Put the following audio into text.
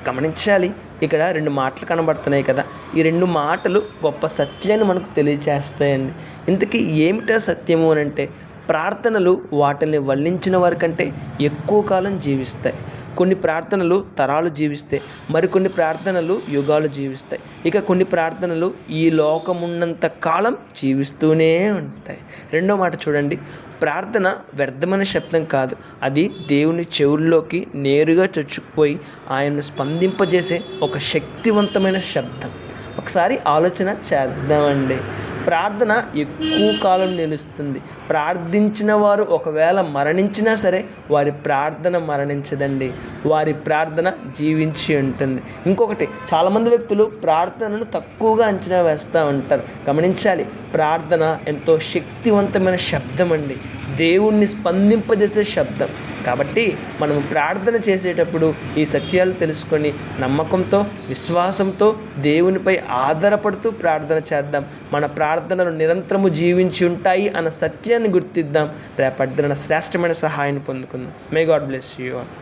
గమనించాలి. ఇక్కడ 2 మాటలు కనబడుతున్నాయి కదా, ఈ 2 మాటలు గొప్ప సత్యాన్ని మనకు తెలియచేస్తాయండి. ఇంతకీ ఏమిటా సత్యము అని అంటే, ప్రార్థనలు వాటిని వల్లించిన వారి కంటే ఎక్కువ కాలం జీవిస్తాయి. కొన్ని ప్రార్థనలు తరాలు జీవిస్తాయి, మరికొన్ని ప్రార్థనలు యుగాలు జీవిస్తాయి, ఇక కొన్ని ప్రార్థనలు ఈ లోకమున్నంత కాలం జీవిస్తూనే ఉంటాయి. రెండో మాట చూడండి, ప్రార్థన వ్యర్థమైన శబ్దం కాదు, అది దేవుని చెవుల్లోకి నేరుగా చొచ్చుకుపోయి ఆయన్ను స్పందింపజేసే ఒక శక్తివంతమైన శబ్దం. ఒకసారి ఆలోచన చేద్దామండి. ప్రార్థన ఎక్కువ కాలం నిలుస్తుంది. ప్రార్థించిన వారు ఒకవేళ మరణించినా సరే వారి ప్రార్థన మరణించదండి, వారి ప్రార్థన జీవించి ఉంటుంది. ఇంకొకటి, చాలామంది వ్యక్తులు ప్రార్థనను తక్కువగా అంచనా వేస్తూ ఉంటారు. గమనించాలి, ప్రార్థన ఎంతో శక్తివంతమైన శబ్దం అండి, దేవుణ్ణి స్పందింపజేసే శబ్దం. కాబట్టి మనం ప్రార్థన చేసేటప్పుడు ఈ సత్యాలు తెలుసుకొని నమ్మకంతో, విశ్వాసంతో, దేవునిపై ఆధారపడుతూ ప్రార్థన చేద్దాం. మన ప్రార్థనలు నిరంతరము జీవించి ఉంటాయి అన్న సత్యాన్ని గుర్తిద్దాం. రేపటి దిన శ్రేష్టమైన సహాయాన్ని పొందుకుందాం. May God bless you all.